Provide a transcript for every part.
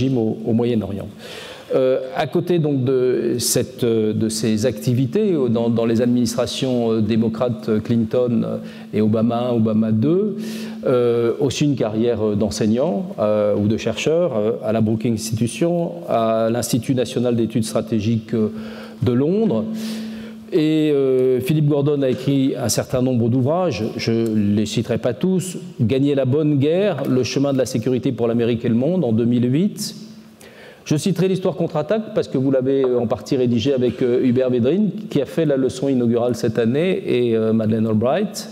au Moyen-Orient. À côté donc de ces activités dans les administrations démocrates Clinton et Obama 1, Obama 2, aussi une carrière d'enseignant ou de chercheur à la Brookings Institution, à l'Institut national d'études stratégiques de Londres. Et Philip Gordon a écrit un certain nombre d'ouvrages, je ne les citerai pas tous. Gagner la bonne guerre, le chemin de la sécurité pour l'Amérique et le monde en 2008. Je citerai l'histoire contre-attaque parce que vous l'avez en partie rédigé avec Hubert Védrine qui a fait la leçon inaugurale cette année et Madeleine Albright.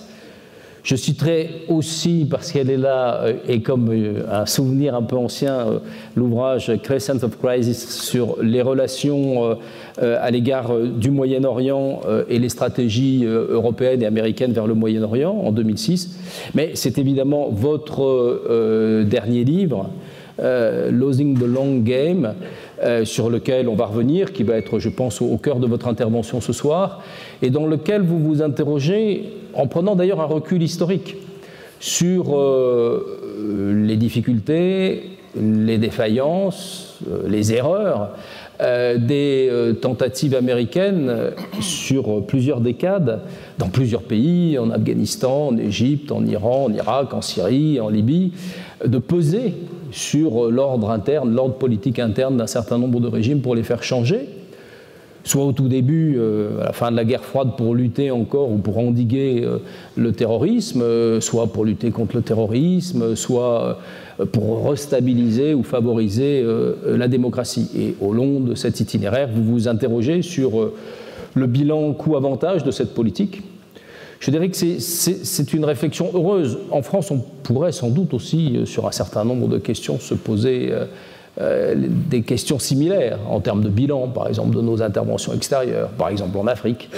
Je citerai aussi, parce qu'elle est là, et comme un souvenir un peu ancien, l'ouvrage Crescent of Crisis sur les relations à l'égard du Moyen-Orient et les stratégies européennes et américaines vers le Moyen-Orient en 2006. Mais c'est évidemment votre dernier livre, Losing the Long Game, sur lequel on va revenir, qui va être, je pense, au cœur de votre intervention ce soir, et dans lequel vous vous interrogez, en prenant d'ailleurs un recul historique, sur les difficultés, les défaillances, les erreurs des tentatives américaines sur plusieurs décades, dans plusieurs pays, en Afghanistan, en Égypte, en Iran, en Irak, en Syrie, en Libye, de peser sur l'ordre interne, l'ordre politique interne d'un certain nombre de régimes pour les faire changer, soit au tout début, à la fin de la guerre froide, pour lutter encore ou pour endiguer le terrorisme, soit pour lutter contre le terrorisme, soit pour restabiliser ou favoriser la démocratie. Et au long de cet itinéraire, vous vous interrogez sur le bilan coût-avantage de cette politique. Je dirais que c'est une réflexion heureuse. En France, on pourrait sans doute aussi, sur un certain nombre de questions, se poser des questions similaires en termes de bilan, par exemple, de nos interventions extérieures, par exemple en Afrique.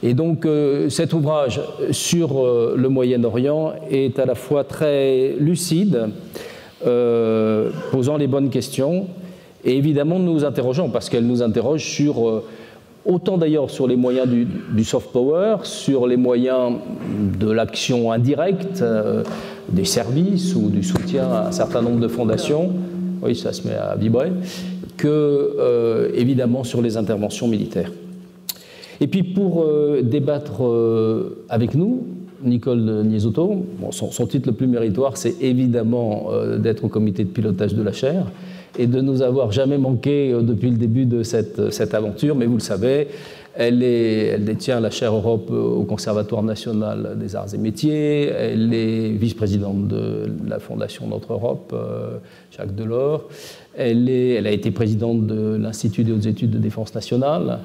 Et donc, cet ouvrage sur le Moyen-Orient est à la fois très lucide, posant les bonnes questions, et évidemment nous interrogeons, parce qu'elle nous interroge sur... autant d'ailleurs sur les moyens du soft power, sur les moyens de l'action indirecte, des services ou du soutien à un certain nombre de fondations, oui, ça se met à vibrer, que évidemment sur les interventions militaires. Et puis pour débattre avec nous, Nicole Niesotto, bon, son titre le plus méritoire, c'est évidemment d'être au comité de pilotage de la chaire, et de nous avoir jamais manqué depuis le début de cette aventure, mais vous le savez, elle détient la chaire Europe au Conservatoire national des arts et métiers, elle est vice-présidente de la Fondation Notre Europe, Jacques Delors, elle a été présidente de l'Institut des hautes études de défense nationale,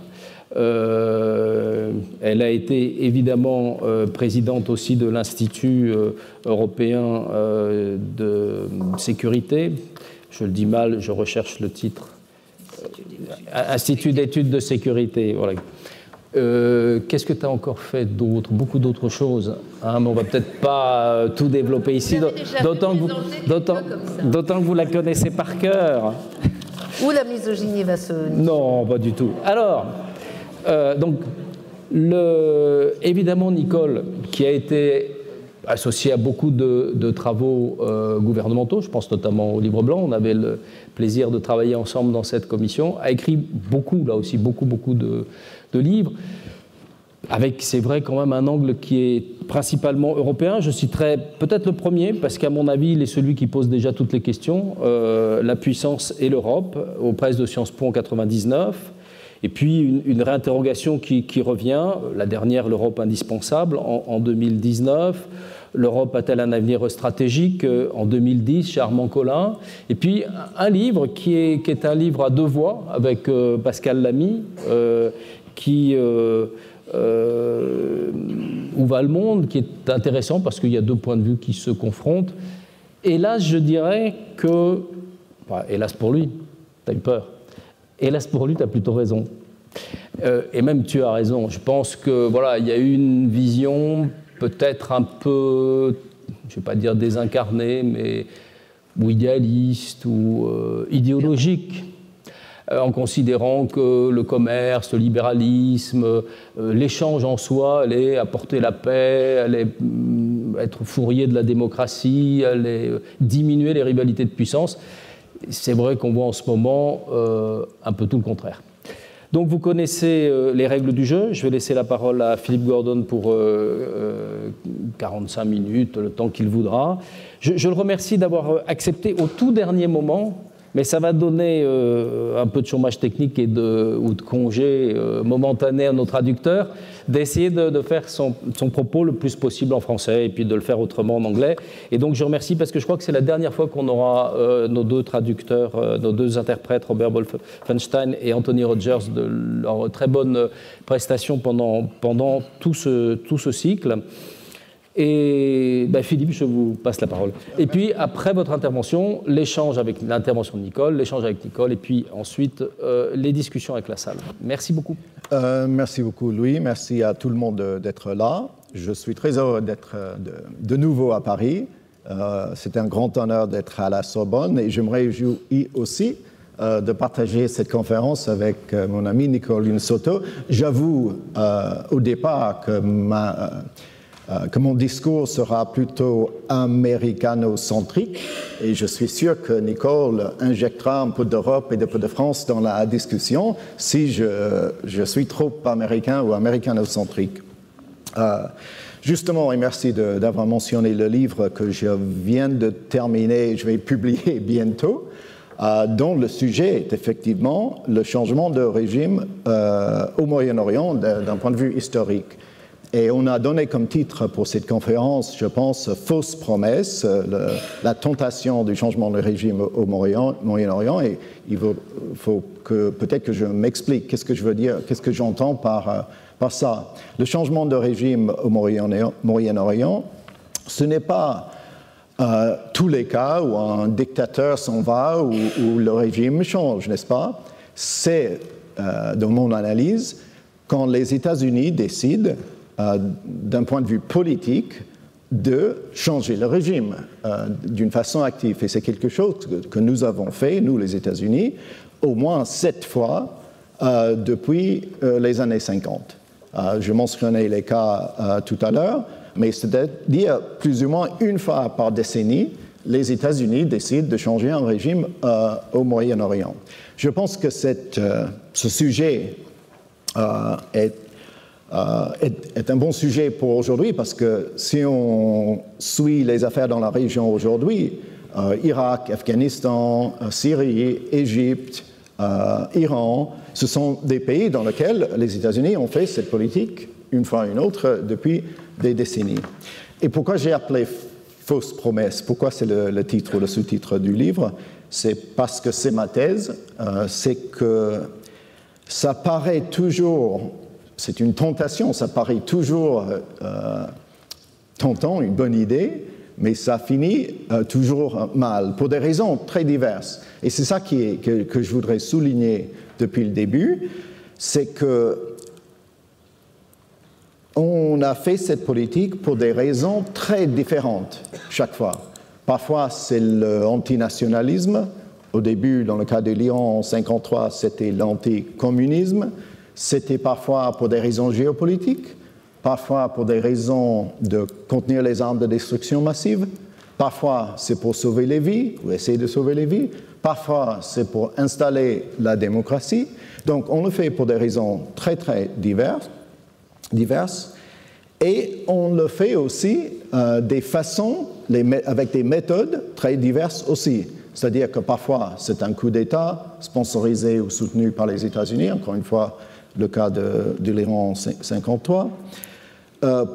elle a été évidemment présidente aussi de l'Institut européen de sécurité. Je le dis mal, je recherche le titre. Institut d'études de sécurité. Voilà. Qu'est-ce que tu as encore fait d'autre? Beaucoup d'autres choses. Hein, mais on ne va peut-être pas tout développer ici, d'autant que vous la connaissez par cœur. Où la misogynie va se... Non, pas du tout. Alors, donc, évidemment, Nicole, qui a été associée à beaucoup de travaux gouvernementaux, je pense notamment au Livre Blanc, on avait le plaisir de travailler ensemble dans cette commission, a écrit beaucoup, là aussi, beaucoup de livres, avec, c'est vrai, quand même un angle qui est principalement européen. Je citerai peut-être le premier, parce qu'à mon avis, il est celui qui pose déjà toutes les questions, La puissance et l'Europe, aux presses de Sciences Po en 1999. Et puis une réinterrogation qui revient, la dernière, l'Europe indispensable, en 2019. L'Europe a-t-elle un avenir stratégique en 2010, chez Armand Collin. Et puis un livre qui est un livre à deux voix, avec Pascal Lamy, qui Où va le monde, qui est intéressant parce qu'il y a deux points de vue qui se confrontent. Hélas, je dirais que, enfin, hélas pour lui, t'as eu peur. Hélas pour lui, tu as plutôt raison. Et même tu as raison. Je pense que voilà, il y a eu une vision peut-être un peu, je ne vais pas dire désincarnée, mais ou idéaliste ou idéologique, en considérant que le commerce, le libéralisme, l'échange en soi allait apporter la paix, allait être fourrier de la démocratie, allait diminuer les rivalités de puissance. c'est vrai qu'on voit en ce moment un peu tout le contraire. Donc vous connaissez les règles du jeu. Je vais laisser la parole à Philippe Gordon pour 45 minutes, le temps qu'il voudra. Je le remercie d'avoir accepté au tout dernier moment, mais ça va donner un peu de chômage technique ou de congé momentané à nos traducteurs, d'essayer de faire son propos le plus possible en français et puis de le faire autrement en anglais. Et donc je remercie parce que je crois que c'est la dernière fois qu'on aura nos deux traducteurs, nos deux interprètes, Robert Wolfenstein et Anthony Rogers, de leur très bonne prestation pendant tout ce cycle. Et Philippe, je vous passe la parole. Et puis, après votre intervention, l'échange avec l'intervention de Nicole, l'échange avec Nicole, et puis ensuite, les discussions avec la salle. Merci beaucoup. Merci beaucoup, Louis. Merci à tout le monde d'être là. Je suis très heureux d'être de nouveau à Paris. C'est un grand honneur d'être à la Sorbonne et je me réjouis aussi de partager cette conférence avec mon ami Nicole Soto. J'avoue au départ que mon discours sera plutôt américano-centrique et je suis sûr que Nicole injectera un peu d'Europe et un peu de France dans la discussion si je suis trop américain ou américano-centrique. Justement, et merci d'avoir mentionné le livre que je viens de terminer, je vais publier bientôt, dont le sujet est effectivement le changement de régime au Moyen-Orient d'un point de vue historique. Et on a donné comme titre pour cette conférence, je pense, « Fausse promesse », la tentation du changement de régime au Moyen-Orient. Et il faut que peut-être que je m'explique qu'est-ce que je veux dire, qu'est-ce que j'entends par ça. Le changement de régime au Moyen-Orient, ce n'est pas tous les cas où un dictateur s'en va ou le régime change, n'est-ce pas? C'est, dans mon analyse, quand les États-Unis décident d'un point de vue politique, de changer le régime d'une façon active. Et c'est quelque chose que nous avons fait, nous les États-Unis, au moins 7 fois depuis les années 50. Je mentionnais les cas tout à l'heure, mais c'est-à-dire plus ou moins une fois par décennie, les États-Unis décident de changer un régime au Moyen-Orient. Je pense que ce sujet est un bon sujet pour aujourd'hui parce que si on suit les affaires dans la région aujourd'hui, Irak, Afghanistan, Syrie, Égypte, Iran, ce sont des pays dans lesquels les États-Unis ont fait cette politique une fois ou une autre depuis des décennies. Et pourquoi j'ai appelé fausse promesse? Pourquoi c'est le titre ou le sous-titre du livre? C'est parce que c'est ma thèse, c'est que ça paraît toujours... C'est une tentation, ça paraît toujours tentant, une bonne idée, mais ça finit toujours mal, pour des raisons très diverses. Et c'est ça que je voudrais souligner depuis le début, c'est que on a fait cette politique pour des raisons très différentes chaque fois. Parfois, c'est l'antinationalisme. Au début, dans le cas de l'Iran en 1953, c'était l'anticommunisme. C'était parfois pour des raisons géopolitiques, parfois pour des raisons de contenir les armes de destruction massive, parfois c'est pour sauver les vies, ou essayer de sauver les vies, parfois c'est pour installer la démocratie. Donc on le fait pour des raisons très très diverses et on le fait aussi des façons, avec des méthodes très diverses aussi. C'est-à-dire que parfois c'est un coup d'État sponsorisé ou soutenu par les États-Unis, encore une fois, le cas de l'Iran en 1953.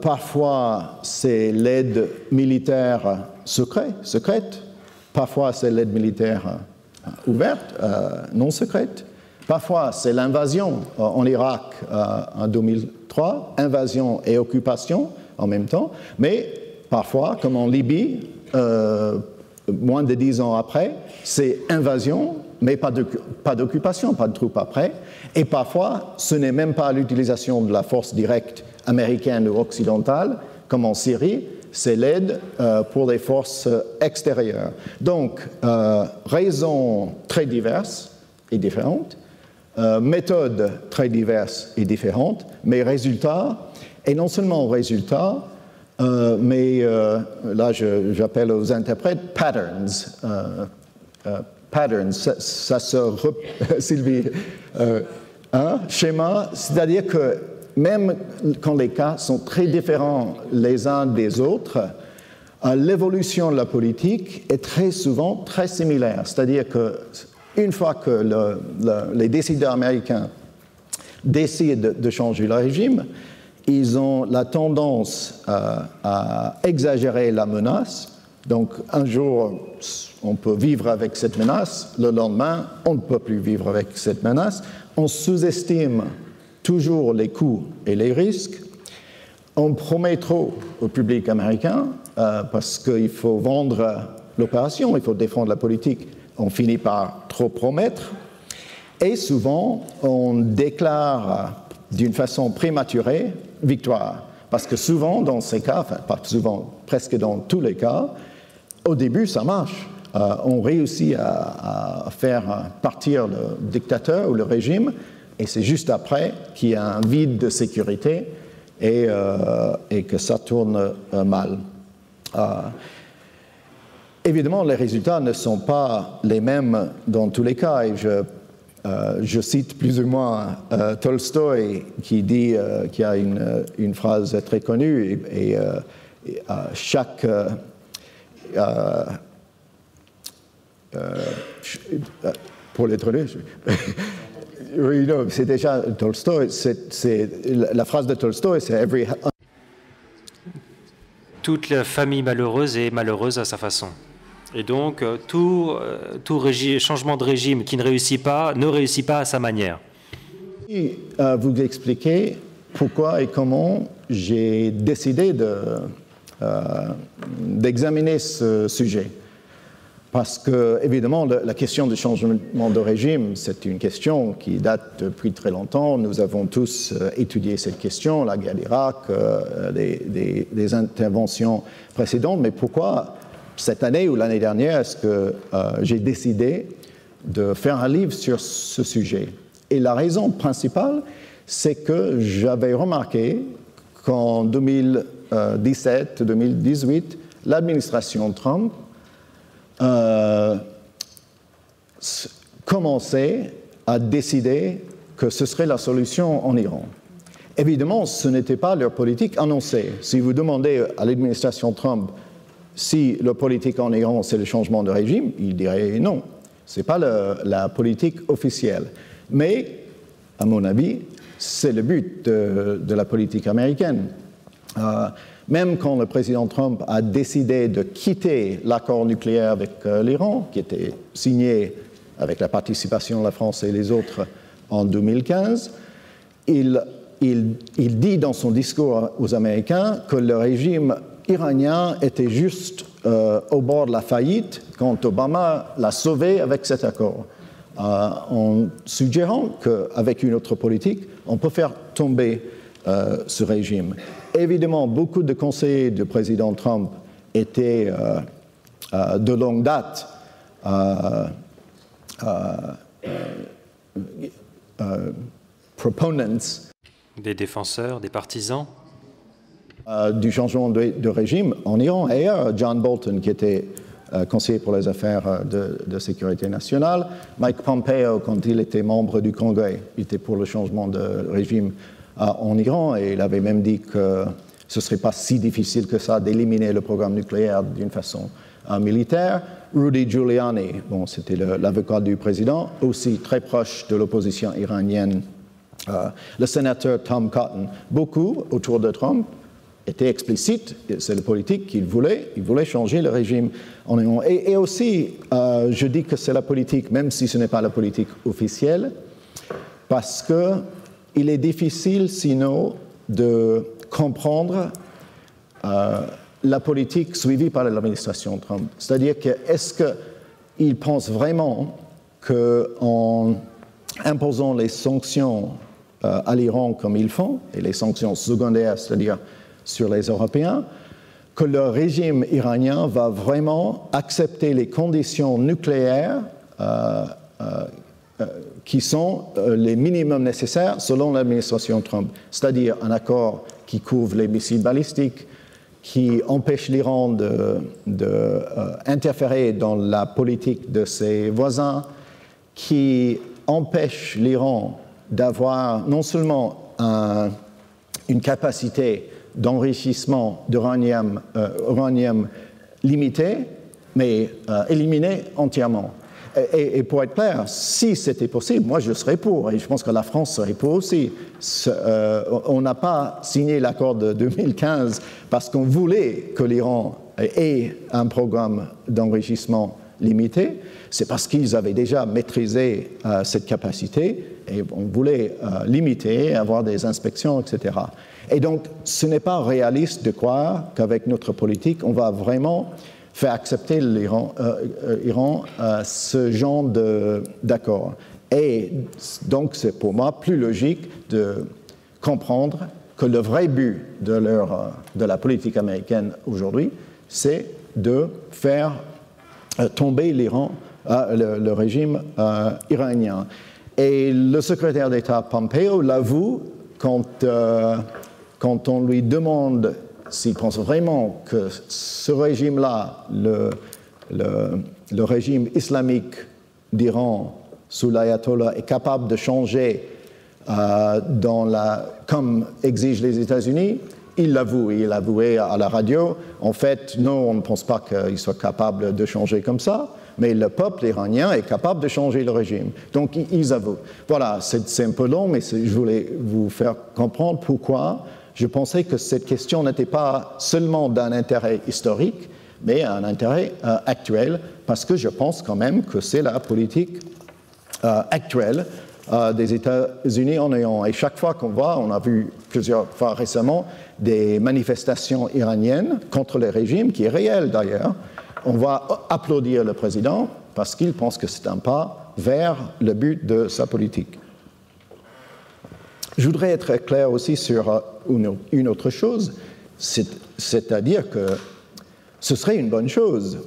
Parfois, c'est l'aide militaire secrète. Parfois, c'est l'aide militaire ouverte, non secrète. Parfois, c'est l'invasion en Irak en 2003, invasion et occupation en même temps. Mais parfois, comme en Libye, moins de 10 ans après, c'est invasion, mais pas d'occupation, pas de troupes après. Et parfois, ce n'est même pas l'utilisation de la force directe américaine ou occidentale, comme en Syrie, c'est l'aide pour les forces extérieures. Donc, raisons très diverses et différentes, méthodes très diverses et différentes, mais résultats, et non seulement résultats, mais là j'appelle aux interprètes patterns, pattern, Sylvie, schéma, c'est-à-dire que même quand les cas sont très différents les uns des autres, l'évolution de la politique est très souvent très similaire. C'est-à-dire qu'une fois que les décideurs américains décident de changer le régime, ils ont la tendance à exagérer la menace. Donc, un jour, on peut vivre avec cette menace. Le lendemain, on ne peut plus vivre avec cette menace. On sous-estime toujours les coûts et les risques. On promet trop au public américain parce qu'il faut vendre l'opération, il faut défendre la politique. On finit par trop promettre. Et souvent, on déclare d'une façon prématurée victoire. Parce que souvent, dans ces cas, enfin pas souvent, presque dans tous les cas, au début, ça marche. On réussit à faire partir le dictateur ou le régime, et c'est juste après qu'il y a un vide de sécurité et que ça tourne mal. Évidemment, les résultats ne sont pas les mêmes dans tous les cas, et je cite plus ou moins Tolstoï qui dit, qui a une phrase très connue, et chaque pour les traduire, oui, non, c'est déjà Tolstoï. La phrase de Tolstoï, c'est toute la famille malheureuse est malheureuse à sa façon. Et donc, tout changement de régime qui ne réussit pas à sa manière. Vous expliquer pourquoi et comment j'ai décidé d'examiner ce sujet. Parce que, évidemment, la question du changement de régime, c'est une question qui date depuis très longtemps. Nous avons tous étudié cette question, la guerre d'Irak, des interventions précédentes. Mais pourquoi, cette année ou l'année dernière, est-ce que j'ai décidé de faire un livre sur ce sujet? Et la raison principale, c'est que j'avais remarqué qu'en 2017-2018, l'administration Trump commençait à décider que ce serait la solution en Iran. Évidemment, ce n'était pas leur politique annoncée. Si vous demandez à l'administration Trump si leur politique en Iran, c'est le changement de régime, ils diraient non. Ce n'est pas la politique officielle. Mais, à mon avis, c'est le but de la politique américaine. Même quand le président Trump a décidé de quitter l'accord nucléaire avec l'Iran, qui était signé avec la participation de la France et les autres en 2015, il dit dans son discours aux Américains que le régime iranien était juste au bord de la faillite quand Obama l'a sauvé avec cet accord, en suggérant qu'avec une autre politique, on peut faire tomber ce régime. Évidemment, beaucoup de conseillers du président Trump étaient de longue date proponents, des défenseurs, des partisans du changement de régime en Iran. Et John Bolton, qui était conseiller pour les affaires de sécurité nationale, Mike Pompeo, quand il était membre du Congrès, il était pour le changement de régime en Iran, et il avait même dit que ce ne serait pas si difficile que ça d'éliminer le programme nucléaire d'une façon militaire. Rudy Giuliani, bon, c'était l'avocat du président, aussi très proche de l'opposition iranienne. Le sénateur Tom Cotton, beaucoup autour de Trump, étaient explicites, c'est le politique qu'il voulait, il voulait changer le régime en Iran. Et aussi, je dis que c'est la politique, même si ce n'est pas la politique officielle, parce que il est difficile, sinon, de comprendre la politique suivie par l'administration Trump. C'est-à-dire que est-ce qu'ils pensent vraiment qu'en imposant les sanctions à l'Iran comme ils font, et les sanctions secondaires, c'est-à-dire sur les Européens, que le régime iranien va vraiment accepter les conditions nucléaires qui sont les minimums nécessaires selon l'administration Trump, c'est-à-dire un accord qui couvre les missiles balistiques, qui empêche l'Iran d'interférer dans la politique de ses voisins, qui empêche l'Iran d'avoir non seulement une capacité d'enrichissement d'uranium limitée, mais éliminée entièrement. Et pour être clair, si c'était possible, moi je serais pour, et je pense que la France serait pour aussi. On n'a pas signé l'accord de 2015 parce qu'on voulait que l'Iran ait un programme d'enrichissement limité, c'est parce qu'ils avaient déjà maîtrisé cette capacité et on voulait limiter, avoir des inspections, etc. Et donc, ce n'est pas réaliste de croire qu'avec notre politique, on va vraiment faire accepter l'Iran ce genre d'accord. Et donc, c'est pour moi plus logique de comprendre que le vrai but de la politique américaine aujourd'hui, c'est de faire tomber l'Iran, le régime iranien. Et le secrétaire d'État Pompeo l'avoue quand on lui demande s'il pense vraiment que ce régime-là, le régime islamique d'Iran sous l'ayatollah, est capable de changer comme exigent les États-Unis, il l'avoue. Il avouait à la radio, en fait, non, on ne pense pas qu'il soit capable de changer comme ça, mais le peuple iranien est capable de changer le régime. Donc, ils avouent. Voilà, c'est un peu long, mais je voulais vous faire comprendre pourquoi je pensais que cette question n'était pas seulement d'un intérêt historique, mais un intérêt actuel, parce que je pense quand même que c'est la politique actuelle des États-Unis en Iran. Et chaque fois qu'on voit, on a vu plusieurs fois récemment, des manifestations iraniennes contre le régime, qui est réel d'ailleurs, on va applaudir le président parce qu'il pense que c'est un pas vers le but de sa politique. Je voudrais être clair aussi sur une autre chose, c'est-à-dire que ce serait une bonne chose,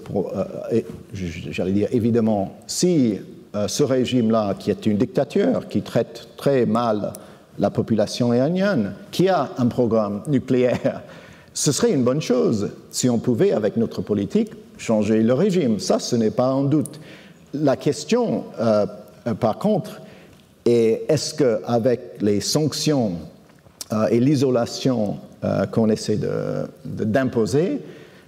j'allais dire évidemment, si ce régime-là, qui est une dictature, qui traite très mal la population iranienne, qui a un programme nucléaire, ce serait une bonne chose si on pouvait, avec notre politique, changer le régime. Ça, ce n'est pas en doute. La question, par contre, est-ce qu'avec les sanctions et l'isolation qu'on essaie d'imposer,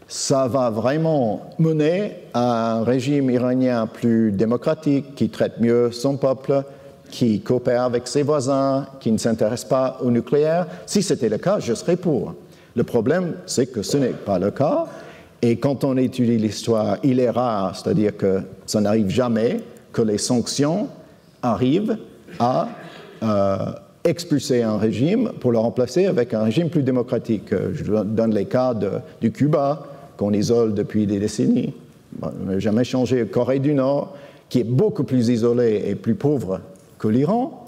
ça va vraiment mener à un régime iranien plus démocratique, qui traite mieux son peuple, qui coopère avec ses voisins, qui ne s'intéresse pas au nucléaire? Si c'était le cas, je serais pour. Le problème, c'est que ce n'est pas le cas. Et quand on étudie l'histoire, il est rare, c'est-à-dire que ça n'arrive jamais, que les sanctions arrivent à expulser un régime pour le remplacer avec un régime plus démocratique. Je donne les cas du Cuba, qu'on isole depuis des décennies. On n'a jamais changé. Corée du Nord, qui est beaucoup plus isolée et plus pauvre que l'Iran,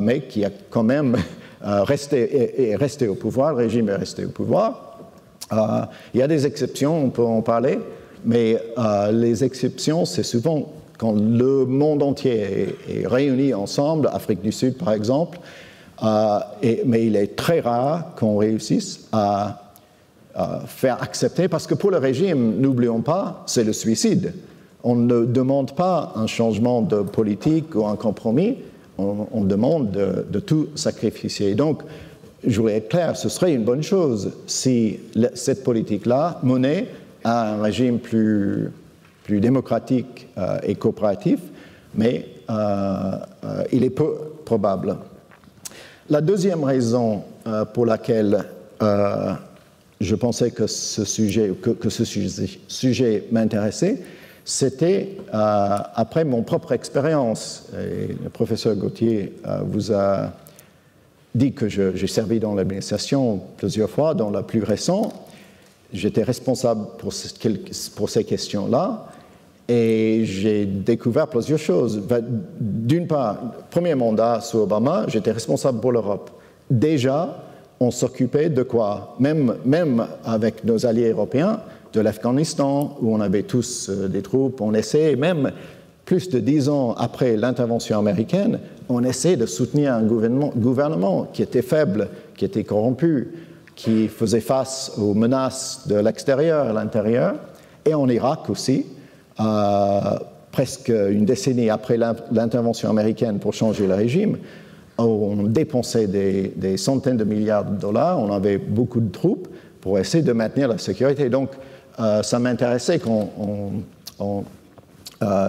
mais qui a quand même resté au pouvoir, le régime est resté au pouvoir. Il y a des exceptions, on peut en parler, mais les exceptions, c'est souvent quand le monde entier est réuni ensemble, Afrique du Sud par exemple, mais il est très rare qu'on réussisse à faire accepter, parce que pour le régime, n'oublions pas, c'est le suicide. On ne demande pas un changement de politique ou un compromis, on demande de tout sacrifier. Donc, je voulais être clair, ce serait une bonne chose si cette politique-là menait à un régime plus démocratique et coopératif, mais il est peu probable. La deuxième raison pour laquelle je pensais que ce sujet m'intéressait, c'était après mon propre expérience. Et le professeur Gauthier vous a dit que j'ai servi dans l'administration plusieurs fois, dans la plus récente. J'étais responsable pour ces questions-là et j'ai découvert plusieurs choses. D'une part, premier mandat sous Obama, j'étais responsable pour l'Europe. Déjà, on s'occupait de quoi? Même avec nos alliés européens, de l'Afghanistan, où on avait tous des troupes, on essayait, même plus de 10 ans après l'intervention américaine, on essayait de soutenir un gouvernement qui était faible, qui était corrompu, qui faisait face aux menaces de l'extérieur et l'intérieur, et en Irak aussi, presque une décennie après l'intervention américaine pour changer le régime. On dépensait des centaines de milliards de dollars, on avait beaucoup de troupes pour essayer de maintenir la sécurité. Donc, ça m'intéressait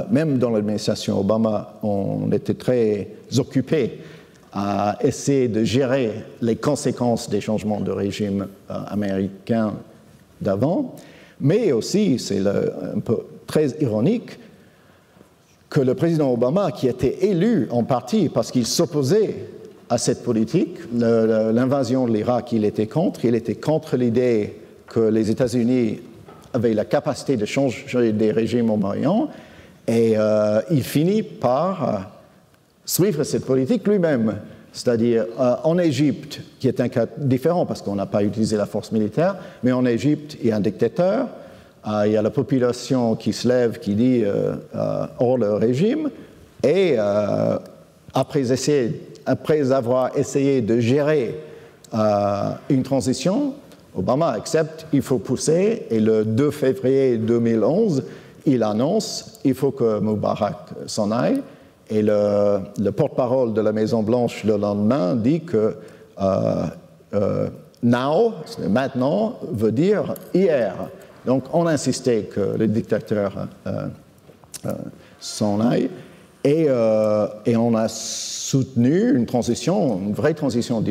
même dans l'administration Obama, on était très occupés à essayer de gérer les conséquences des changements de régime américain d'avant. Mais aussi, c'est un peu très ironique, que le président Obama, qui était élu en partie parce qu'il s'opposait à cette politique, l'invasion de l'Irak, il était contre l'idée que les États-Unis avaient la capacité de changer des régimes au Moyen-Orient, et il finit par suivre cette politique lui-même. C'est-à-dire en Égypte, qui est un cas différent parce qu'on n'a pas utilisé la force militaire, mais en Égypte, il y a un dictateur, il y a la population qui se lève, qui dit hors le régime, et après avoir essayé de gérer une transition, Obama accepte, il faut pousser, et le 2 février 2011, il annonce, il faut que Moubarak s'en aille, et le porte-parole de la Maison-Blanche le lendemain dit que now, maintenant, veut dire hier. Donc on insistait que le dictateur s'en aille, et on a soutenu une vraie transition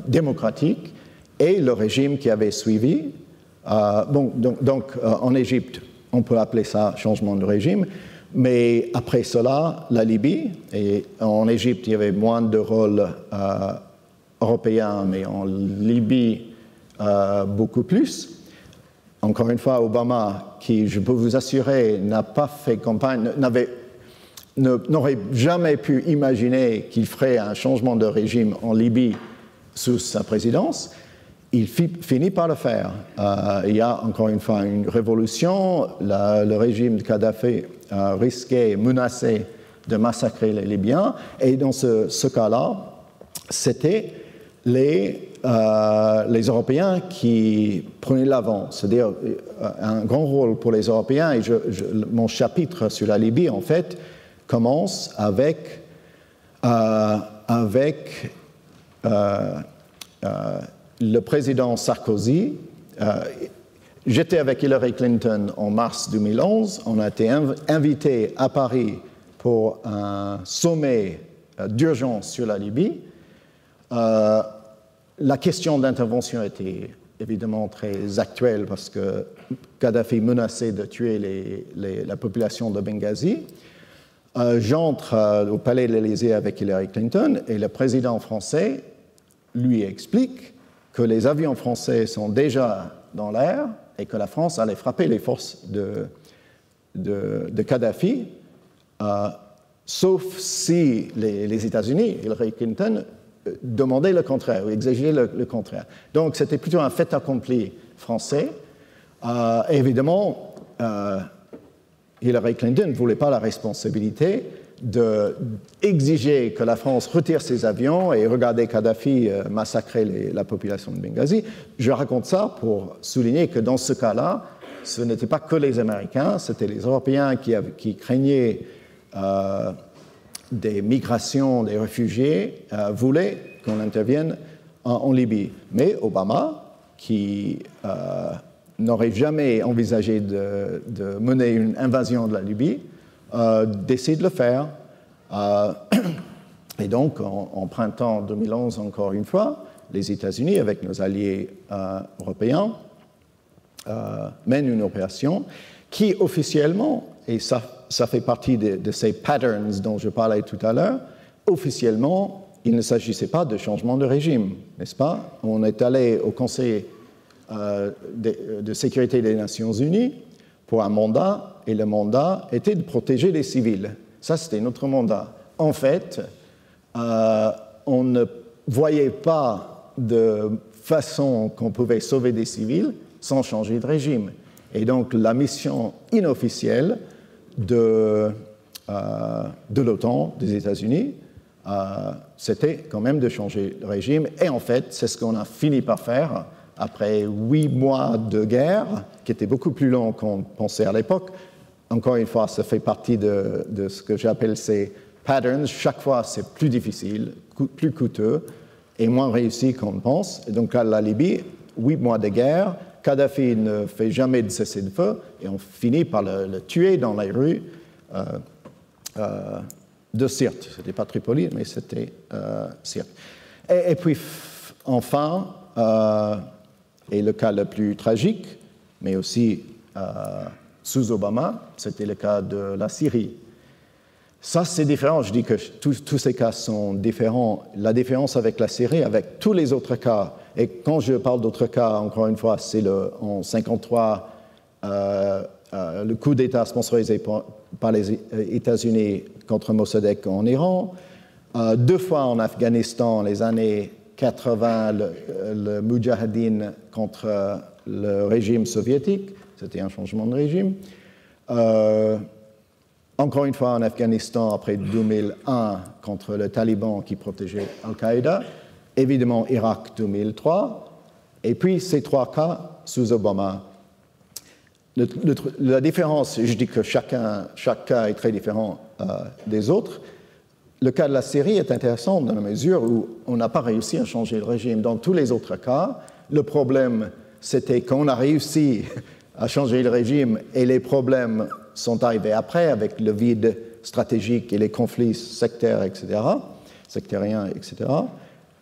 démocratique, et le régime qui avait suivi. Donc en Égypte, on peut appeler ça changement de régime, mais après cela, la Libye, et en Égypte, il y avait moins de rôle européen, mais en Libye, beaucoup plus. Encore une fois, Obama, qui, je peux vous assurer, n'a pas fait campagne, n'aurait jamais pu imaginer qu'il ferait un changement de régime en Libye sous sa présidence. Il finit par le faire. Il y a encore une fois une révolution. Le régime de Kadhafi risquait, menaçait de massacrer les Libyens. Et dans ce cas-là, c'était les Européens qui prenaient l'avant. C'est-à-dire un grand rôle pour les Européens. Et mon chapitre sur la Libye, en fait, commence avec le président Sarkozy. J'étais avec Hillary Clinton en mars 2011. On a été invité à Paris pour un sommet d'urgence sur la Libye. La question d'intervention était évidemment très actuelle parce que Kadhafi menaçait de tuer la population de Benghazi. J'entre au palais de l'Élysée avec Hillary Clinton et le président français lui explique que les avions français sont déjà dans l'air et que la France allait frapper les forces de Kadhafi, sauf si les États-Unis, Hillary Clinton, demandaient le contraire ou exigeaient le contraire. Donc c'était plutôt un fait accompli français. Évidemment, Hillary Clinton ne voulait pas la responsabilité d'exiger que la France retire ses avions et regarder Kadhafi massacrer la population de Benghazi. Je raconte ça pour souligner que dans ce cas-là, ce n'était pas que les Américains, c'était les Européens qui craignaient des migrations, des réfugiés, voulaient qu'on intervienne en Libye. Mais Obama, qui n'aurait jamais envisagé de mener une invasion de la Libye, décide de le faire. Et donc, en printemps 2011, encore une fois, les États-Unis, avec nos alliés européens, mènent une opération qui, officiellement, et ça fait partie de ces patterns dont je parlais tout à l'heure, officiellement, il ne s'agissait pas de changement de régime, n'est-ce pas? On est allé au Conseil de sécurité des Nations Unies pour un mandat, et le mandat était de protéger les civils. Ça, c'était notre mandat. En fait, on ne voyait pas de façon qu'on pouvait sauver des civils sans changer de régime. Et donc, la mission inofficielle de l'OTAN, des États-Unis, c'était quand même de changer le régime. Et en fait, c'est ce qu'on a fini par faire après 8 mois de guerre, qui était beaucoup plus long qu'on pensait à l'époque. Encore une fois, ça fait partie de ce que j'appelle ces patterns. Chaque fois, c'est plus difficile, plus coûteux et moins réussi qu'on pense. Et donc, à la Libye, 8 mois de guerre, Kadhafi ne fait jamais de cessez-le-feu et on finit par le tuer dans les rues de Sirte. Ce n'était pas Tripoli, mais c'était Sirte. Et puis, enfin, et le cas le plus tragique, mais aussi sous Obama, c'était le cas de la Syrie. Ça, c'est différent. Je dis que tous ces cas sont différents. La différence avec la Syrie, avec tous les autres cas, et quand je parle d'autres cas, encore une fois, c'est en 1953, le coup d'État sponsorisé par les États-Unis contre Mossadegh en Iran, 2 fois en Afghanistan, les années 80, le Mujahideen contre le régime soviétique, c'était un changement de régime. Encore une fois en Afghanistan, après 2001, contre le Taliban qui protégeait Al-Qaïda. Évidemment, Irak 2003. Et puis, ces 3 cas sous Obama. La différence, je dis que chaque cas est très différent des autres. Le cas de la Syrie est intéressant dans la mesure où on n'a pas réussi à changer le régime. Dans tous les autres cas, le problème, c'était qu'on a réussi à changer le régime et les problèmes sont arrivés après avec le vide stratégique et les conflits sectaires, sectariens, etc.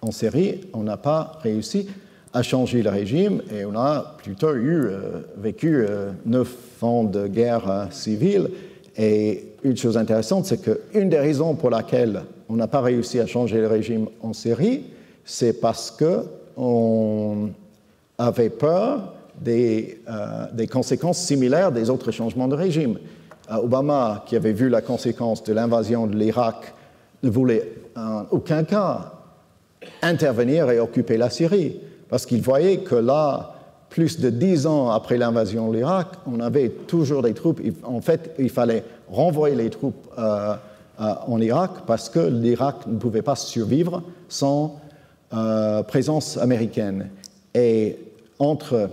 En Syrie, on n'a pas réussi à changer le régime et on a plutôt vécu 9 ans de guerre civile. Et une chose intéressante, c'est qu'une des raisons pour laquelle on n'a pas réussi à changer le régime en Syrie, c'est parce qu'on avait peur des conséquences similaires des autres changements de régime. Obama, qui avait vu la conséquence de l'invasion de l'Irak, ne voulait en aucun cas intervenir et occuper la Syrie, parce qu'il voyait que là, plus de 10 ans après l'invasion de l'Irak, on avait toujours des troupes. En fait, il fallait renvoyer les troupes en Irak parce que l'Irak ne pouvait pas survivre sans présence américaine. Et entre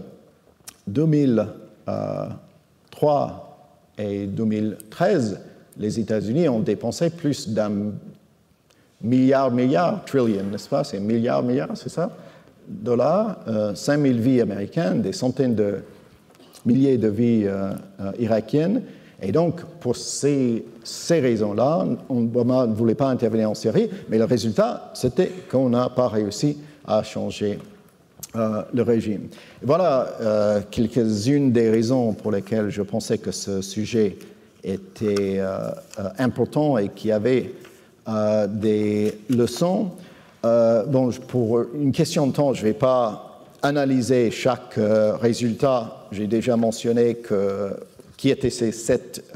2003 et 2013, les États-Unis ont dépensé plus d'1 milliard, trillion, n'est-ce pas? C'est milliard, c'est ça? Dollars, 5000 vies américaines, des centaines de milliers de vies irakiennes. Et donc, pour ces raisons-là, Obama ne voulait pas intervenir en Syrie, mais le résultat, c'était qu'on n'a pas réussi à changer le régime. Et voilà quelques-unes des raisons pour lesquelles je pensais que ce sujet était important et qu'il y avait des leçons. Pour une question de temps, je ne vais pas analyser chaque résultat. J'ai déjà mentionné qui étaient ces 7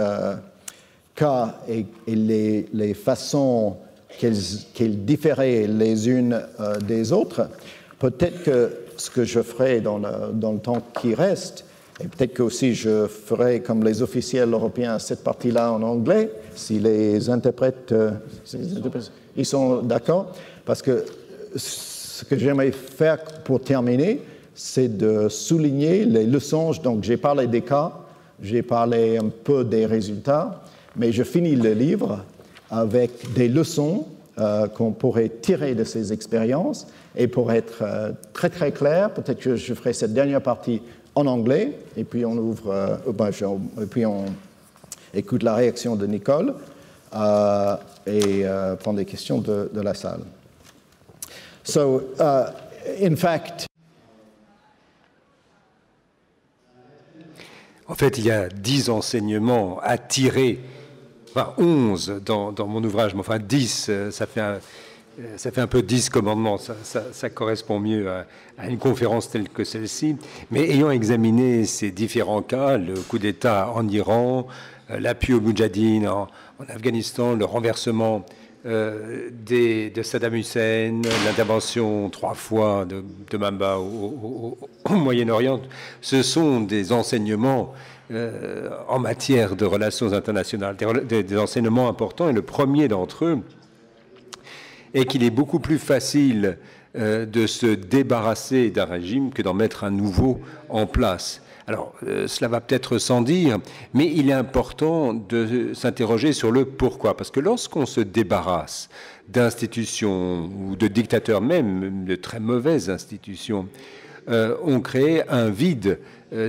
cas et les façons qu'elles différaient les unes des autres. Peut-être que ce que je ferai dans le temps qui reste, et peut-être que aussi je ferai comme les officiels européens cette partie-là en anglais, si les interprètes ils sont d'accord, parce que ce que j'aimerais faire pour terminer, c'est de souligner les leçons. Donc j'ai parlé des cas, j'ai parlé un peu des résultats, mais je finis le livre avec des leçons qu'on pourrait tirer de ces expériences. Et pour être très très clair, peut-être que je ferai cette dernière partie en anglais, et puis on ouvre, et puis on écoute la réaction de Nicole et prend des questions de la salle. So, in fact, en fait, il y a 10 enseignements à tirer, enfin 11 dans mon ouvrage, mais enfin 10, ça fait un peu 10 commandements, ça correspond mieux à une conférence telle que celle-ci. Mais ayant examiné ces différents cas, le coup d'État en Iran, l'appui aux Moudjahidines en Afghanistan, le renversement de Saddam Hussein, l'intervention 3 fois de Mamba au Moyen-Orient, ce sont des enseignements en matière de relations internationales, des enseignements importants. Et le premier d'entre eux, et qu'il est beaucoup plus facile de se débarrasser d'un régime que d'en mettre un nouveau en place. Alors, cela va peut-être sans dire, mais il est important de s'interroger sur le pourquoi. Parce que lorsqu'on se débarrasse d'institutions ou de dictateurs même, de très mauvaises institutions, on crée un vide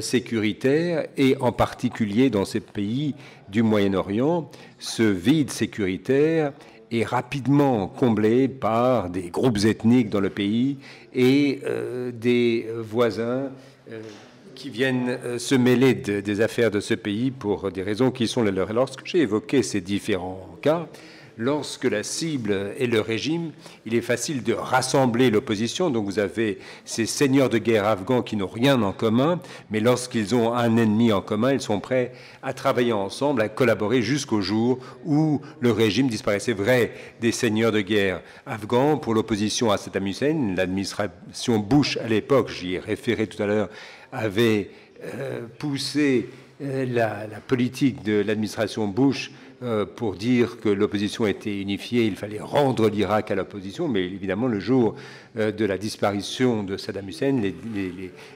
sécuritaire, et en particulier dans ces pays du Moyen-Orient, ce vide sécuritaire est rapidement comblé par des groupes ethniques dans le pays et des voisins qui viennent se mêler des affaires de ce pays pour des raisons qui sont les leurs. Lorsque j'ai évoqué ces différents cas, lorsque la cible est le régime, il est facile de rassembler l'opposition. Donc vous avez ces seigneurs de guerre afghans qui n'ont rien en commun, mais lorsqu'ils ont un ennemi en commun, ils sont prêts à travailler ensemble, à collaborer jusqu'au jour où le régime disparaît. C'est vrai des seigneurs de guerre afghans pour l'opposition à Saddam Hussein. L'administration Bush, à l'époque, j'y ai référé tout à l'heure, avait poussé la politique de l'administration Bush pour dire que l'opposition était unifiée, il fallait rendre l'Irak à l'opposition, mais évidemment, le jour de la disparition de Saddam Hussein,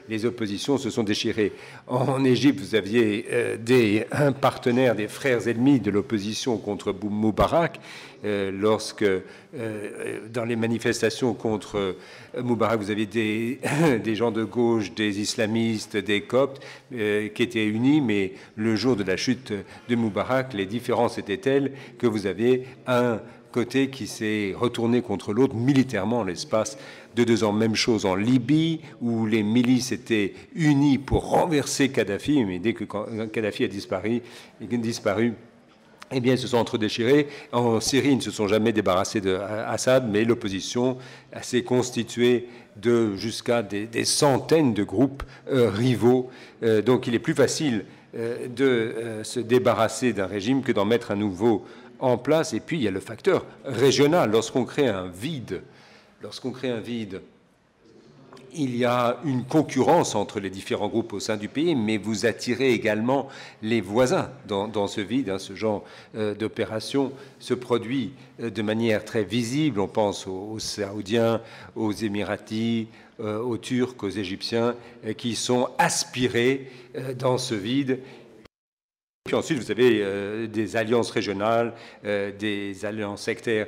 les oppositions se sont déchirées. En Égypte, vous aviez des partenaires, des frères ennemis de l'opposition contre Moubarak, lorsque, dans les manifestations contre Moubarak, vous aviez des gens de gauche, des islamistes, des coptes, qui étaient unis, mais le jour de la chute de Moubarak, les différences étaient telles que vous avez un côté qui s'est retourné contre l'autre militairement en l'espace de 2 ans. Même chose en Libye, où les milices étaient unies pour renverser Kadhafi, mais dès que Kadhafi a disparu, eh bien, ils se sont entre-déchirés. En Syrie, ils ne se sont jamais débarrassés d'Assad, mais l'opposition s'est constituée de jusqu'à des centaines de groupes rivaux. Donc, il est plus facile de se débarrasser d'un régime que d'en mettre un nouveau en place. Et puis, il y a le facteur régional. Lorsqu'on crée un vide, il y a une concurrence entre les différents groupes au sein du pays, mais vous attirez également les voisins dans ce vide. Ce genre d'opération se produit de manière très visible. On pense aux Saoudiens, aux Émiratis, aux Turcs, aux Égyptiens, qui sont aspirés dans ce vide. Puis ensuite, vous avez des alliances régionales, des alliances sectaires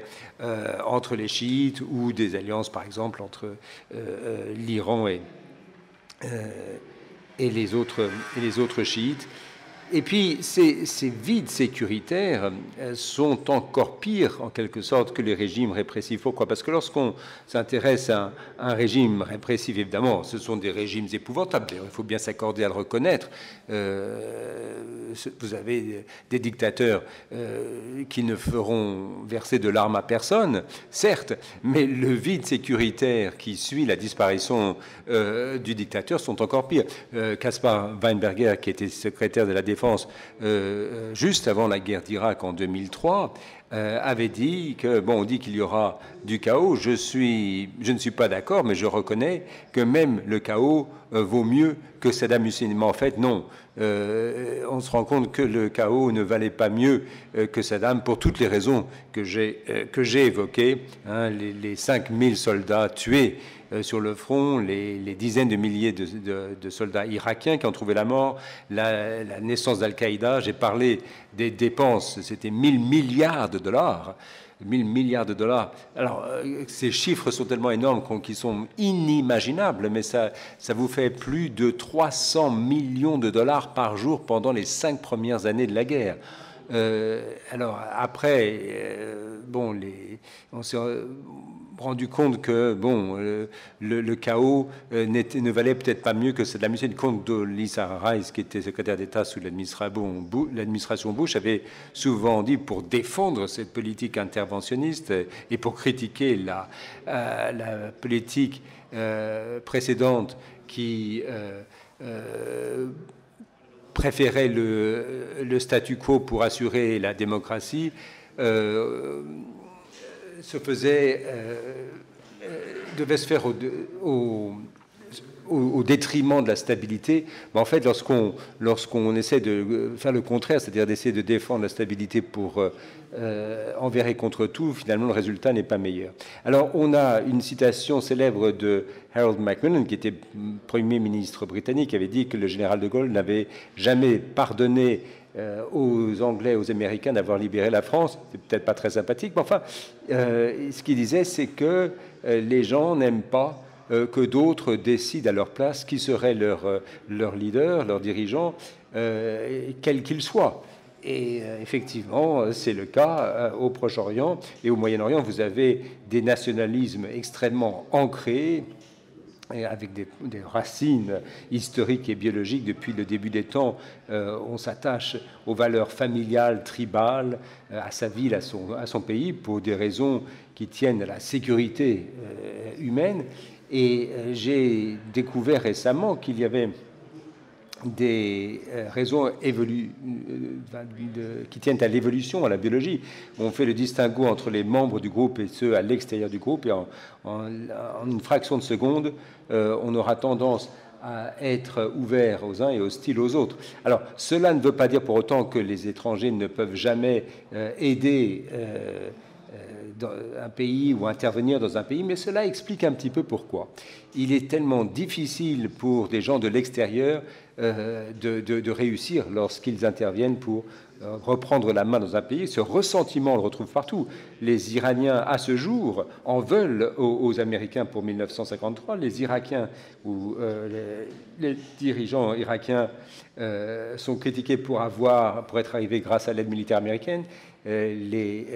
entre les chiites, ou des alliances, par exemple, entre l'Iran et les autres chiites. Et puis, ces vides sécuritaires sont encore pires, en quelque sorte, que les régimes répressifs. Pourquoi? Parce que lorsqu'on s'intéresse à un régime répressif, évidemment, ce sont des régimes épouvantables. D'ailleurs, il faut bien s'accorder à le reconnaître. Vous avez des dictateurs qui ne feront verser de larmes à personne, certes, mais le vide sécuritaire qui suit la disparition du dictateur sont encore pires. Caspar Weinberger, qui était secrétaire de la Défense juste avant la guerre d'Irak en 2003, avait dit que, bon, on dit qu'il y aura du chaos. Je ne suis pas d'accord, mais je reconnais que même le chaos vaut mieux que Saddam Hussein. Mais en fait, non. On se rend compte que le chaos ne valait pas mieux que Saddam pour toutes les raisons que j'ai évoquées. Les 5000 soldats tués sur le front, les dizaines de milliers de soldats irakiens qui ont trouvé la mort, la naissance d'Al-Qaïda. J'ai parlé des dépenses, c'était 1000 milliards de dollars. 1000 milliards de dollars. Alors, ces chiffres sont tellement énormes qu'ils sont inimaginables, mais ça vous fait plus de 300 millions de dollars par jour pendant les 5 premières années de la guerre. Alors, après, on s'est rendu compte que le chaos ne valait peut-être pas mieux que Saddam Hussein. Condoleezza Rice, qui était secrétaire d'État sous l'administration Bush, avait souvent dit, pour défendre cette politique interventionniste et pour critiquer la politique précédente qui préférait le statu quo pour assurer la démocratie, devait se faire au détriment de la stabilité. Mais en fait, lorsqu'on essaie de faire le contraire, c'est-à-dire d'essayer de défendre la stabilité pour envers et contre tout, finalement, le résultat n'est pas meilleur. Alors, on a une citation célèbre de Harold Macmillan, qui était Premier ministre britannique, qui avait dit que le général de Gaulle n'avait jamais pardonné aux Anglais, aux Américains d'avoir libéré la France. C'est peut-être pas très sympathique, mais enfin, ce qu'il disait, c'est que les gens n'aiment pas que d'autres décident à leur place qui serait leur leader, leur dirigeant, quel qu'il soit. Et effectivement, c'est le cas au Proche-Orient et au Moyen-Orient. Vous avez des nationalismes extrêmement ancrés, avec des racines historiques et biologiques. Depuis le début des temps, on s'attache aux valeurs familiales, tribales, à sa ville, à son pays, pour des raisons qui tiennent à la sécurité humaine. Et j'ai découvert récemment qu'il y avait des raisons qui tiennent à l'évolution, à la biologie. On fait le distinguo entre les membres du groupe et ceux à l'extérieur du groupe, et en une fraction de seconde, on aura tendance à être ouvert aux uns et hostile aux autres. Alors, cela ne veut pas dire pour autant que les étrangers ne peuvent jamais aider dans un pays ou intervenir dans un pays, mais cela explique un petit peu pourquoi. Il est tellement difficile pour des gens de l'extérieur de réussir lorsqu'ils interviennent pour reprendre la main dans un pays. Ce ressentiment, on le retrouve partout. Les Iraniens, à ce jour, en veulent aux Américains pour 1953. Les Irakiens ou les dirigeants irakiens sont critiqués pour être arrivés grâce à l'aide militaire américaine. Les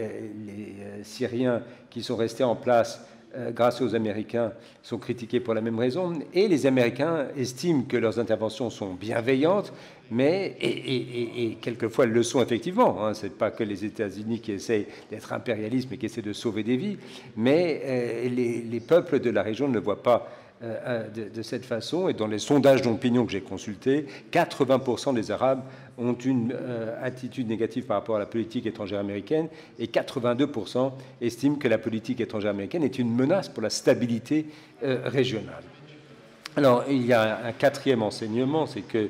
Syriens qui sont restés en place grâce aux Américains sont critiqués pour la même raison, et les Américains estiment que leurs interventions sont bienveillantes, mais et quelquefois elles le sont effectivement. Ce n'est pas que les États-Unis qui essayent d'être impérialistes mais qui essaient de sauver des vies, mais les peuples de la région ne le voient pas de cette façon. Et dans les sondages d'opinion que j'ai consultés, 80% des Arabes ont une attitude négative par rapport à la politique étrangère américaine, et 82% estiment que la politique étrangère américaine est une menace pour la stabilité régionale. Alors, il y a un quatrième enseignement, c'est que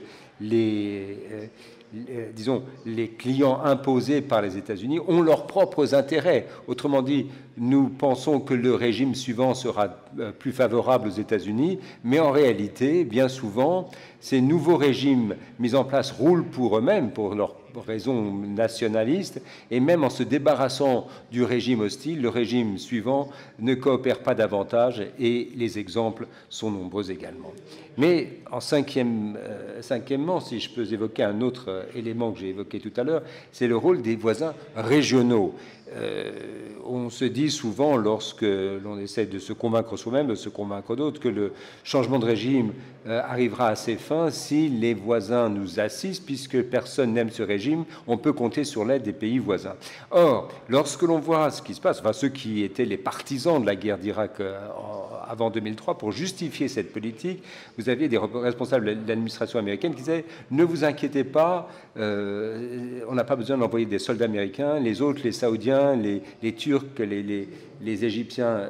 disons, les clients imposés par les États-Unis ont leurs propres intérêts. Autrement dit, nous pensons que le régime suivant sera plus favorable aux États-Unis, mais en réalité, bien souvent, ces nouveaux régimes mis en place roulent pour eux-mêmes, pour leurs raisons nationalistes, et même en se débarrassant du régime hostile, le régime suivant ne coopère pas davantage, et les exemples sont nombreux également. Mais en cinquièmement, si je peux évoquer un autre élément que j'ai évoqué tout à l'heure, c'est le rôle des voisins régionaux. On se dit souvent, lorsque l'on essaie de se convaincre soi-même, de se convaincre d'autres, que le changement de régime arrivera à ses fins si les voisins nous assistent, puisque personne n'aime ce régime, on peut compter sur l'aide des pays voisins. Or, lorsque l'on voit ce qui se passe, enfin ceux qui étaient les partisans de la guerre d'Irak avant 2003, pour justifier cette politique, vous aviez des responsables de l'administration américaine qui disaient « Ne vous inquiétez pas, on n'a pas besoin d'envoyer des soldats américains, les autres, les Saoudiens, les Turcs, les Égyptiens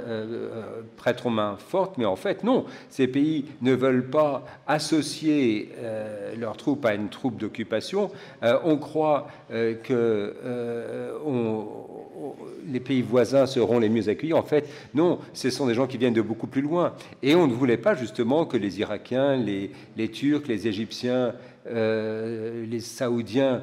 prêteront main forte », mais en fait, non. Ces pays ne veulent pas associer leurs troupes à une troupe d'occupation. On croit que les pays voisins seront les mieux accueillis. En fait, non, ce sont des gens qui viennent de beaucoup plus loin. Et on ne voulait pas justement que les Irakiens, les Turcs, les Égyptiens, les Saoudiens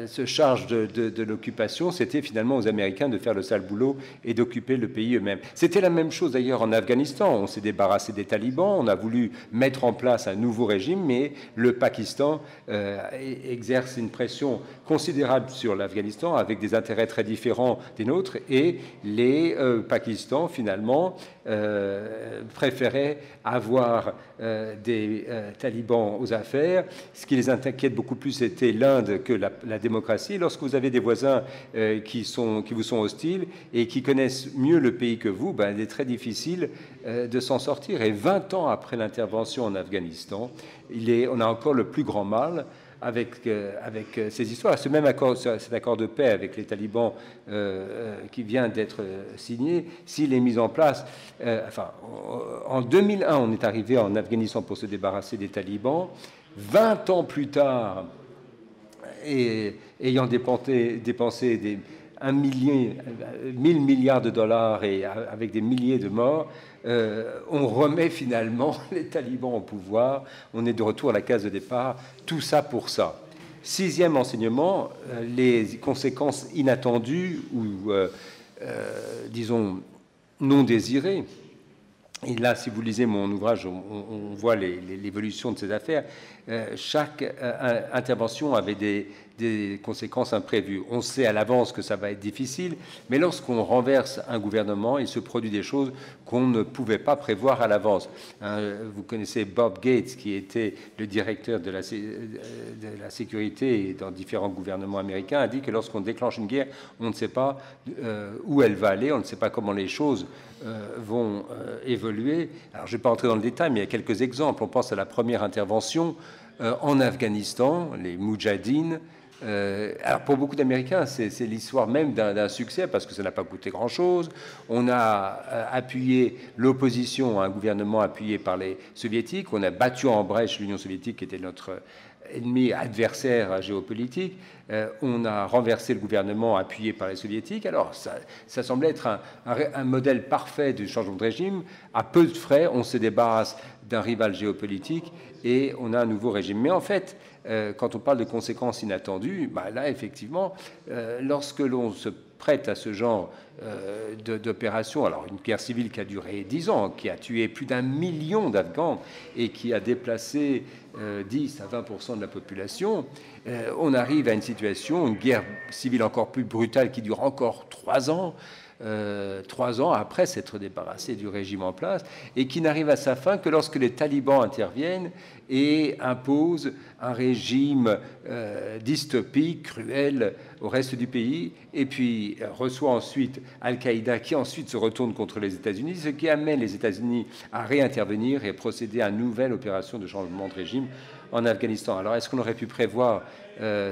se chargent de l'occupation. C'était finalement aux Américains de faire le sale boulot et d'occuper le pays eux-mêmes. C'était la même chose d'ailleurs en Afghanistan. On s'est débarrassé des talibans, on a voulu mettre en place un nouveau régime, mais le Pakistan exerce une pression considérable sur l'Afghanistan avec des intérêts très différents des nôtres, et les Pakistans finalement préféraient avoir des talibans aux affaires. Ce qui les inquiète beaucoup plus, c'était l'Inde que la démocratie. Lorsque vous avez des voisins qui vous sont hostiles et qui connaissent mieux le pays que vous, il est très difficile de s'en sortir. Et 20 ans après l'intervention en Afghanistan, on a encore le plus grand mal avec ces histoires. Ce même accord, cet accord de paix avec les talibans qui vient d'être signé, s'il est mis en place, en 2001, on est arrivé en Afghanistan pour se débarrasser des talibans. 20 ans plus tard, et ayant dépensé 1 1000 milliards de dollars et avec des milliers de morts, on remet finalement les talibans au pouvoir. On est de retour à la case de départ. Tout ça pour ça. 6e enseignement, les conséquences inattendues ou, disons, non désirées. Et là, si vous lisez mon ouvrage, on voit l'évolution de ces affaires. Chaque intervention avait des conséquences imprévues. On sait à l'avance que ça va être difficile, mais lorsqu'on renverse un gouvernement, il se produit des choses qu'on ne pouvait pas prévoir à l'avance. Vous connaissez Bob Gates, qui était le directeur de la sécurité dans différents gouvernements américains, a dit que lorsqu'on déclenche une guerre, on ne sait pas où elle va aller, on ne sait pas comment les choses vont évoluer. Alors, je ne vais pas entrer dans le détail, mais il y a quelques exemples. On pense à la première intervention en Afghanistan, les Moudjahidines. Alors pour beaucoup d'Américains, c'est l'histoire même d'un succès parce que ça n'a pas coûté grand-chose. On a appuyé l'opposition à un gouvernement appuyé par les Soviétiques. On a battu en brèche l'Union soviétique qui était notre ennemi adversaire géopolitique. On a renversé le gouvernement appuyé par les Soviétiques. Alors ça semblait être un modèle parfait du changement de régime. À peu de frais, on se débarrasse d'un rival géopolitique et on a un nouveau régime. Mais en fait, quand on parle de conséquences inattendues, là, effectivement, lorsque l'on se prête à ce genre d'opération, alors une guerre civile qui a duré 10 ans, qui a tué plus d'1 million d'Afghans et qui a déplacé 10 à 20% de la population, on arrive à une situation, une guerre civile encore plus brutale qui dure encore 3 ans, 3 ans après s'être débarrassé du régime en place, et qui n'arrive à sa fin que lorsque les talibans interviennent et imposent un régime dystopique, cruel au reste du pays, et puis reçoit ensuite Al-Qaïda qui ensuite se retourne contre les États-Unis, ce qui amène les États-Unis à réintervenir et procéder à une nouvelle opération de changement de régime en Afghanistan. Alors, est-ce qu'on aurait pu prévoir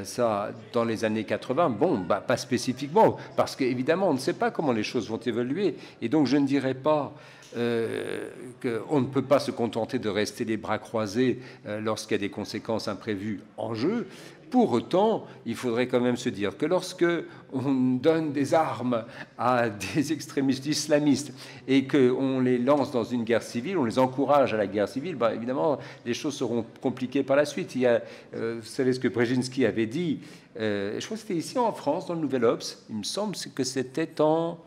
ça dans les années 80? Bon, pas spécifiquement, parce qu'évidemment, on ne sait pas comment les choses vont évoluer. Et donc, je ne dirais pas qu'on ne peut pas se contenter de rester les bras croisés lorsqu'il y a des conséquences imprévues en jeu. Pour autant, il faudrait quand même se dire que lorsque on donne des armes à des extrémistes islamistes et qu'on les lance dans une guerre civile, on les encourage à la guerre civile, évidemment, les choses seront compliquées par la suite. Il y a, vous savez ce que Brzezinski avait dit, je crois que c'était ici en France, dans le Nouvel Obs, il me semble que c'était en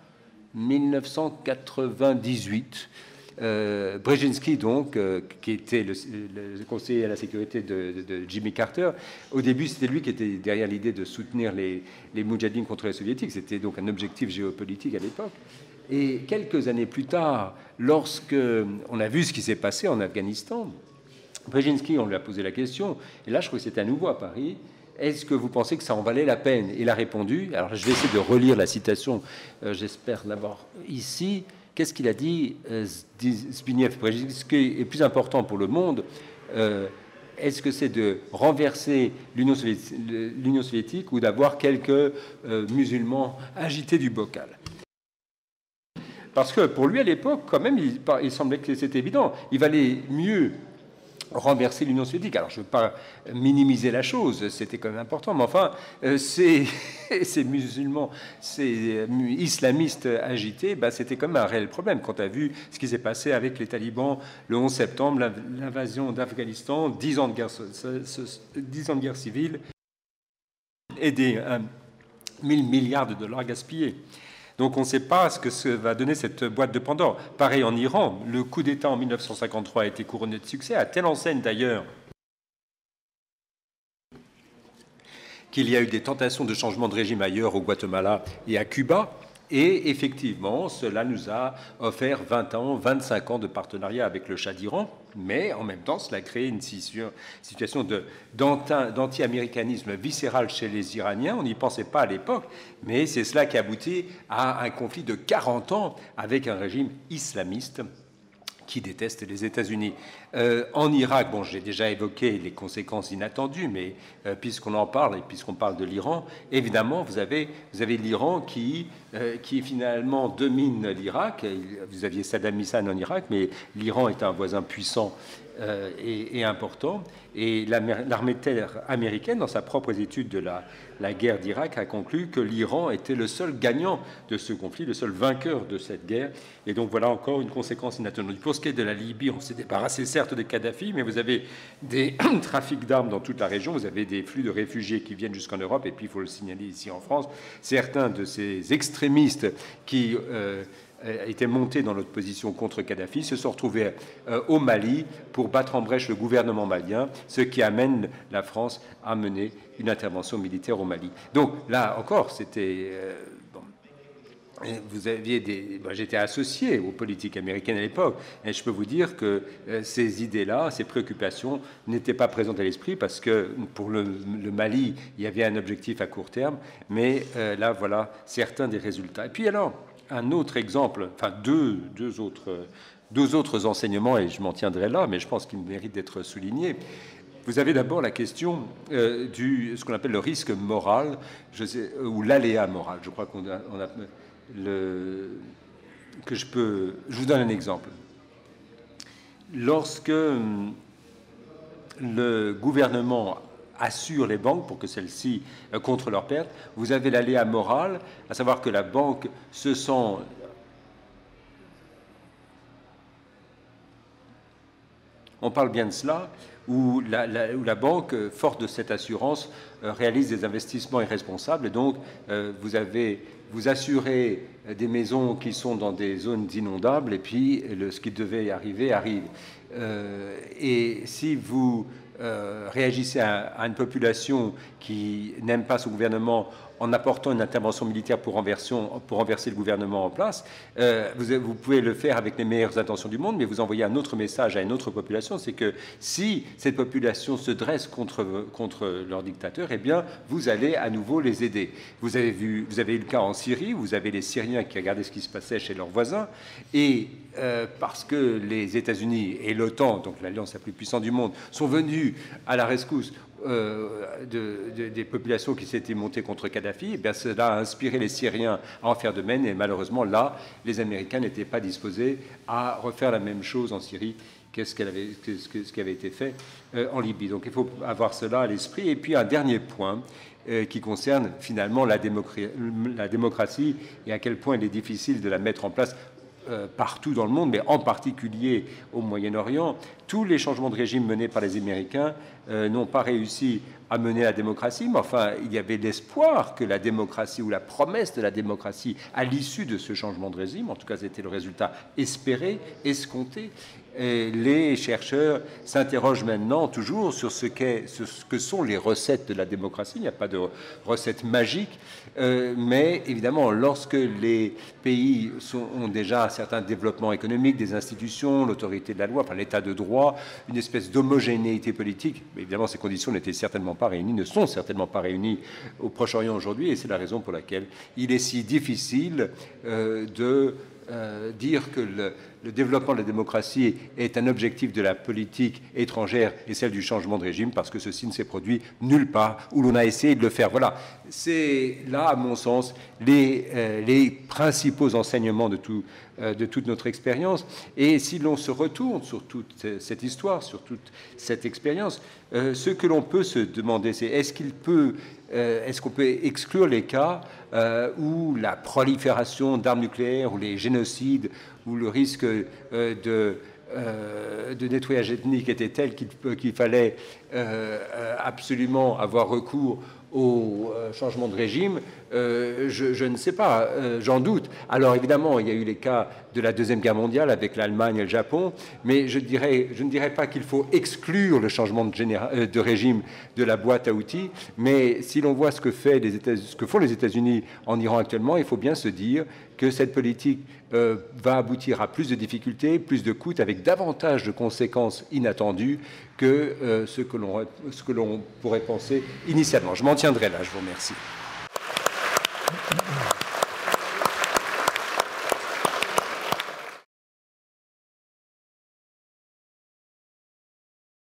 1998. Brzezinski, donc, qui était le conseiller à la sécurité de Jimmy Carter, au début, c'était lui qui était derrière l'idée de soutenir les Moudjahidines contre les Soviétiques. C'était donc un objectif géopolitique à l'époque. Et quelques années plus tard, lorsque on a vu ce qui s'est passé en Afghanistan, Brzezinski, on lui a posé la question, et là, je crois que c'était à nouveau à Paris. Est-ce que vous pensez que ça en valait la peine? Il a répondu, alors je vais essayer de relire la citation, j'espère l'avoir ici. Qu'est-ce qu'il a dit, Zbigniew Brzezinski? Ce qui est plus important pour le monde, est-ce que c'est de renverser l'Union soviétique ou d'avoir quelques musulmans agités du bocal? Parce que pour lui, à l'époque, quand même, il semblait que c'était évident. Il valait mieux renverser l'Union soviétique. Alors, je ne veux pas minimiser la chose, c'était quand même important, mais enfin, ces musulmans, ces islamistes agités, c'était quand même un réel problème. Quand on a vu ce qui s'est passé avec les talibans le 11 septembre, l'invasion d'Afghanistan, 10 ans de guerre civile et des 1 000 milliards de dollars gaspillés. Donc on ne sait pas ce que va donner cette boîte de Pandore. Pareil en Iran, le coup d'État en 1953 a été couronné de succès, à telle enseigne d'ailleurs qu'il y a eu des tentations de changement de régime ailleurs, au Guatemala et à Cuba. Et effectivement, cela nous a offert 20 ans, 25 ans de partenariat avec le Shah d'Iran, mais en même temps, cela a créé une situation d'anti-américanisme viscéral chez les Iraniens. On n'y pensait pas à l'époque, mais c'est cela qui a abouti à un conflit de 40 ans avec un régime islamiste qui déteste les États-Unis. En Irak, bon, j'ai déjà évoqué les conséquences inattendues, mais puisqu'on en parle et puisqu'on parle de l'Iran, évidemment, vous avez l'Iran qui finalement domine l'Irak. Vous aviez Saddam Hussein en Irak, mais l'Iran est un voisin puissant et important. Et l'armée de terre américaine, dans sa propre étude de la guerre d'Irak, a conclu que l'Iran était le seul gagnant de ce conflit, le seul vainqueur de cette guerre. Et donc voilà encore une conséquence inattendue. Pour ce qui est de la Libye, on s'est débarrassé certes de Kadhafi, mais vous avez des trafics d'armes dans toute la région, vous avez des flux de réfugiés qui viennent jusqu'en Europe, et puis il faut le signaler ici en France, certains de ces extrémistes qui étaient montés dans notre position contre Kadhafi se sont retrouvés au Mali pour battre en brèche le gouvernement malien, ce qui amène la France à mener une intervention militaire au Mali. Donc là encore, c'était... Vous aviez j'étais associé aux politiques américaines à l'époque, et je peux vous dire que ces idées-là, ces préoccupations n'étaient pas présentes à l'esprit parce que pour le Mali, il y avait un objectif à court terme, mais là, voilà certains des résultats. Et puis alors, un autre exemple, enfin deux autres enseignements, et je m'en tiendrai là, mais je pense qu'ils méritent d'être soulignés. Vous avez d'abord la question ce qu'on appelle le risque moral, ou l'aléa moral. Je crois qu'on a je vous donne un exemple. Lorsque le gouvernement assure les banques pour que celles-ci contre leurs pertes, vous avez l'aléa moral, à savoir que la banque se sent on parle bien de cela, où la banque, forte de cette assurance, réalise des investissements irresponsables. Et donc, vous assurez des maisons qui sont dans des zones inondables, et puis ce qui devait arriver arrive. Et si vous réagissez à une population qui n'aime pas ce gouvernement en apportant une intervention militaire pour renverser le gouvernement en place, vous pouvez le faire avec les meilleures intentions du monde, mais vous envoyez un autre message à une autre population, c'est que si cette population se dresse contre leur dictateur, eh bien, vous allez à nouveau les aider. Vous avez eu le cas en Syrie, vous avez les Syriens qui regardaient ce qui se passait chez leurs voisins, et parce que les États-Unis et l'OTAN, donc l'alliance la plus puissante du monde, sont venus à la rescousse des populations qui s'étaient montées contre Kadhafi, et bien cela a inspiré les Syriens à en faire de même, et malheureusement là, les Américains n'étaient pas disposés à refaire la même chose en Syrie ce qui avait été fait en Libye. Donc il faut avoir cela à l'esprit. Et puis un dernier point qui concerne finalement la démocratie et à quel point il est difficile de la mettre en place partout dans le monde, mais en particulier au Moyen-Orient. Tous les changements de régime menés par les Américains n'ont pas réussi à mener la démocratie, mais enfin, il y avait l'espoir que la démocratie, ou la promesse de la démocratie, à l'issue de ce changement de régime, en tout cas c'était le résultat espéré, escompté. Et les chercheurs s'interrogent maintenant toujours sur ce que sont les recettes de la démocratie. Il n'y a pas de recette magique, mais évidemment, lorsque les pays ont déjà un certain développement économique, des institutions, l'autorité de la loi, enfin, l'état de droit, une espèce d'homogénéité politique, mais évidemment, ces conditions n'étaient certainement pas réunies, ne sont certainement pas réunies au Proche-Orient aujourd'hui, et c'est la raison pour laquelle il est si difficile de dire que le développement de la démocratie est un objectif de la politique étrangère et celle du changement de régime, parce que ceci ne s'est produit nulle part où l'on a essayé de le faire. Voilà, c'est là, à mon sens, les principaux enseignements de toute notre expérience. Et si l'on se retourne sur toute cette histoire, sur toute cette expérience, ce que l'on peut se demander, c'est est-ce qu'on peut exclure les cas où la prolifération d'armes nucléaires, ou les génocides, où le risque de nettoyage ethnique était tel qu'il fallait absolument avoir recours au changement de régime, je ne sais pas, j'en doute. Alors évidemment, il y a eu les cas de la Deuxième Guerre mondiale avec l'Allemagne et le Japon, mais je ne dirais pas qu'il faut exclure le changement de régime de la boîte à outils, mais si l'on voit ce que font les États-Unis en Iran actuellement, il faut bien se dire que cette politique va aboutir à plus de difficultés, plus de coûts, avec davantage de conséquences inattendues que ce que l'on pourrait penser initialement. Je m'en tiendrai là, je vous remercie.